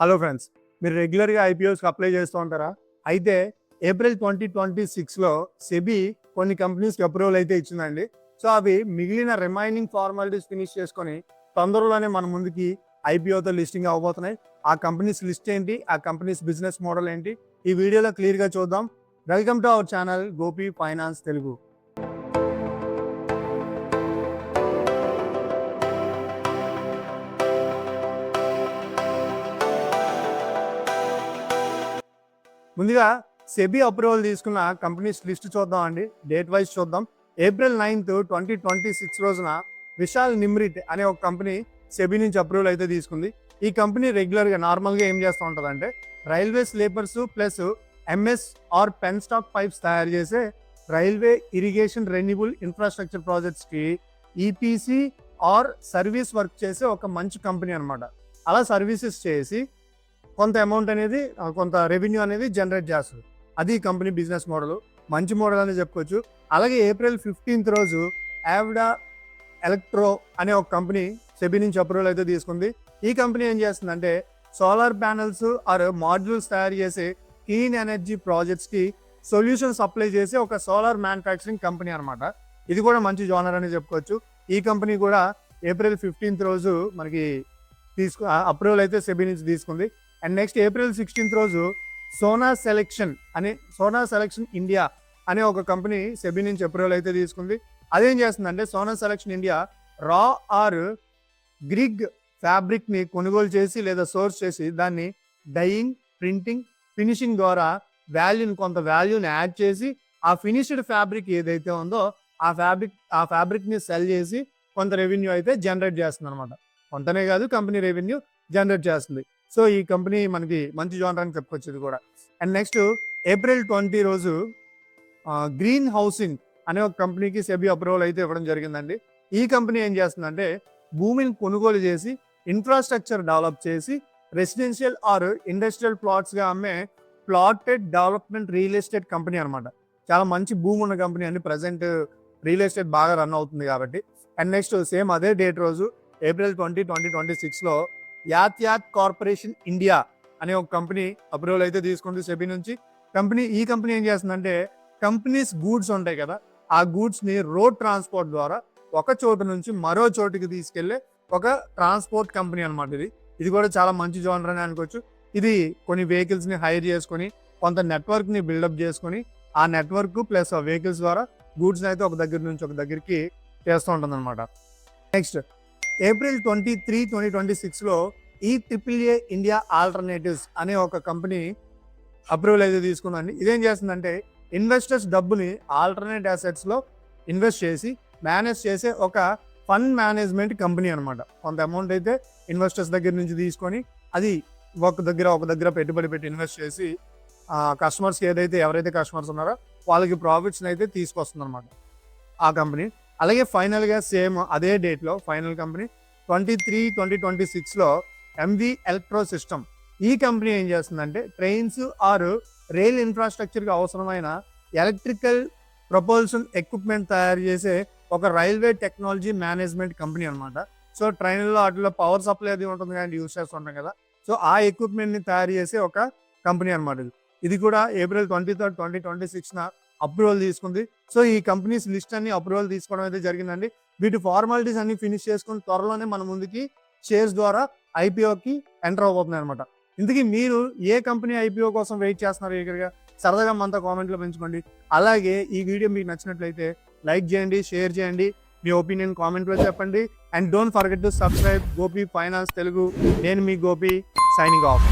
Hello friends, మీరు రెగ్యులర్గా ఐపీఓస్కి apply చేస్తూ ఉంటారా? అయితే ఏప్రిల్ 2026లో సెబీ కొన్ని కంపెనీస్కి అప్రూవల్ అయితే ఇచ్చిందండి. సో అవి మిగిలిన రిమైనింగ్ ఫార్మాలిటీస్ ఫినిష్ చేసుకొని తొందరలోనే మన ముందుకి ఐపీఓతో లిస్టింగ్ అవ్వబోతున్నాయి. ఆ కంపెనీస్ లిస్ట్ ఏంటి, ఆ కంపెనీస్ బిజినెస్ మోడల్ ఏంటి, ఈ వీడియోలో క్లియర్గా చూద్దాం. Welcome to our channel Gopi finance Telugu. ముందుగా సెబీ అప్రూవల్ తీసుకున్న కంపెనీస్ లిస్ట్ చూద్దాం అండి. డేట్ వైజ్ చూద్దాం. ఏప్రిల్ 9th 2026 రోజున విశాల్ నిమ్రిట్ అనే ఒక కంపెనీ సెబీ నుంచి అప్రూవల్ అయితే తీసుకుంది. ఈ కంపెనీ రెగ్యులర్గా నార్మల్గా ఏం చేస్తూ ఉంటుంది అంటే railway sleepers plus MS or penstock pipes తయారు చేసే రైల్వే ఇరిగేషన్ రెన్యూబుల్ ఇన్ఫ్రాస్ట్రక్చర్ ప్రాజెక్ట్స్కి ఈపీసీ ఆర్ సర్వీస్ వర్క్ చేసే ఒక మంచి కంపెనీ అనమాట. అలా సర్వీసెస్ చేసి కొంత అమౌంట్ అనేది, కొంత రెవెన్యూ అనేది జనరేట్ చేస్తుంది. అది కంపెనీ బిజినెస్ మోడల్, మంచి మోడల్ అని చెప్పుకోవచ్చు. అలాగే ఏప్రిల్ 15th రోజు యావిడా ఎలక్ట్రో అనే ఒక కంపెనీ సెబీ నుంచి అప్రూవల్ అయితే తీసుకుంది. ఈ కంపెనీ ఏం చేస్తుందంటే సోలార్ ప్యానల్స్ ఆర్ మాడ్యూల్స్ తయారు చేసే క్లీన్ ఎనర్జీ ప్రాజెక్ట్స్కి సొల్యూషన్స్ అప్లై చేసే ఒక సోలార్ మ్యానుఫ్యాక్చరింగ్ కంపెనీ అనమాట. ఇది కూడా మంచి జోనర్ అని చెప్పుకోవచ్చు. ఈ కంపెనీ కూడా ఏప్రిల్ 15th రోజు మనకి అప్రూవల్ అయితే సెబీ నుంచి తీసుకుంది. అండ్ నెక్స్ట్ ఏప్రిల్ 16th రోజు సోనా సెలక్షన్ ఇండియా అనే ఒక కంపెనీ సెబీ నుంచి అప్రూవల్ అయితే తీసుకుంది. అదేం చేస్తుందంటే సోనా సెలక్షన్ ఇండియా రా ఆర్ గ్రిగ్ ఫ్యాబ్రిక్ని కొనుగోలు చేసి లేదా సోర్స్ చేసి దాన్ని డైయింగ్, ప్రింటింగ్, ఫినిషింగ్ ద్వారా కొంత వాల్యూని యాడ్ చేసి ఆ ఫినిష్డ్ ఫ్యాబ్రిక్ ఏదైతే ఉందో ఆ ఫ్యాబ్రిక్ని సెల్ చేసి కొంత రెవెన్యూ అయితే జనరేట్ చేస్తుంది అనమాట. కొంతనే కాదు, కంపెనీ రెవెన్యూ జనరేట్ చేస్తుంది. సో ఈ కంపెనీ మనకి మంచి జోనర్ అని చెప్పుకోవచ్చు ఇది కూడా. అండ్ నెక్స్ట్ ఏప్రిల్ 20 రోజు గ్రీన్ హౌసింగ్ అనే ఒక కంపెనీకి సెబీ అప్రూవల్ అయితే ఇవ్వడం జరిగిందండి. ఈ కంపెనీ ఏం చేస్తుందంటే భూమిని కొనుగోలు చేసి ఇన్ఫ్రాస్ట్రక్చర్ డెవలప్ చేసి రెసిడెన్షియల్ ఆర్ ఇండస్ట్రియల్ ప్లాట్స్గా అమ్మే plotted development real estate company అనమాట. చాలా మంచి భూమి ఉన్న కంపెనీ అండి. ప్రజెంట్ రియల్ ఎస్టేట్ బాగా రన్ అవుతుంది కాబట్టి. అండ్ నెక్స్ట్ సేమ్ అదే డేట్ రోజు ఏప్రిల్ 20, 2026లో యాత్యాత్ కార్పొరేషన్ ఇండియా అనే ఒక కంపెనీ అప్రూవల్ అయితే తీసుకుంది సెబీ నుంచి. ఈ కంపెనీ ఏం చేస్తుందంటే కంపెనీస్ గూడ్స్ ఉంటాయి కదా, ఆ గూడ్స్ని రోడ్ ట్రాన్స్పోర్ట్ ద్వారా ఒక చోటు నుంచి మరో చోటుకి తీసుకెళ్లే ఒక ట్రాన్స్పోర్ట్ కంపెనీ అనమాట. ఇది కూడా చాలా మంచి జోనర్ అని అనుకోవచ్చు. ఇది కొన్ని వెహికల్స్ని హైర్ చేసుకొని కొంత నెట్వర్క్ని బిల్డప్ చేసుకొని ఆ నెట్వర్క్ ప్లస్ ఆ వెహికల్స్ ద్వారా గూడ్స్ని అయితే ఒక దగ్గర నుంచి ఒక దగ్గరికి చేస్తూ ఉంటుంది అనమాట. Next April 23, 2026లో EAAA India alternatives అనే ఒక కంపెనీ అప్రూవల్ అయితే తీసుకుందండి. ఇదేం చేస్తుందంటే ఇన్వెస్టర్స్ డబ్బుని ఆల్టర్నేట్ అసెట్స్లో ఇన్వెస్ట్ చేసి మేనేజ్ చేసే ఒక ఫండ్ మేనేజ్మెంట్ కంపెనీ అనమాట. కొంత అమౌంట్ అయితే ఇన్వెస్టర్స్ దగ్గర నుంచి తీసుకొని అది ఒక దగ్గర పెట్టుబడి పెట్టి ఇన్వెస్ట్ చేసి కస్టమర్స్కి ఎవరైతే కస్టమర్స్ ఉన్నారో వాళ్ళకి ప్రాఫిట్స్ని అయితే తీసుకొస్తుంది అనమాట ఆ కంపెనీ. అలాగే ఫైనల్గా సేమ్ అదే డేట్లో ఫైనల్ కంపెనీ 23, 2026లో MV ఎలక్ట్రో సిస్టమ్. ఈ కంపెనీ ఏం చేస్తుందంటే ట్రైన్స్ ఆర్ రైల్ ఇన్ఫ్రాస్ట్రక్చర్కి అవసరమైన ఎలక్ట్రికల్ ప్రపోల్షన్ ఎక్విప్మెంట్ తయారు చేసే ఒక రైల్వే టెక్నాలజీ మేనేజ్మెంట్ కంపెనీ అనమాట. సో ట్రైన్లో వాటిలో పవర్ సప్లై అది ఉంటుంది కానీ యూజ్ చేస్తుంటాం కదా, సో ఆ ఎక్విప్మెంట్ని తయారు చేసే ఒక కంపెనీ అనమాట. ఇది కూడా ఏప్రిల్ 23, 2026 అప్రూవల్ తీసుకుంది. సో ఈ కంపెనీస్ లిస్ట్ అన్ని అప్రూవల్ తీసుకోవడం అయితే జరిగిందండి. వీటి ఫార్మాలిటీస్ అన్ని ఫినిష్ చేసుకుని త్వరలోనే మన ముందుకి షేర్స్ ద్వారా ఐపీఓకి ఎంటర్ అవబోతున్నాయి అనమాట. ఇందుకే మీరు ఏ కంపెనీ ఐపీఓ కోసం వెయిట్ చేస్తున్నారు ఎగరగా సరదాగా మనతో కామెంట్లో పెంచుకోండి. అలాగే ఈ వీడియో మీకు నచ్చినట్లయితే లైక్ చేయండి, షేర్ చేయండి, మీ ఒపీనియన్ కామెంట్లో చెప్పండి. And don't forget to subscribe Gopi finance Telugu. నేను మీ గోపి, సైనింగ్ ఆఫ్.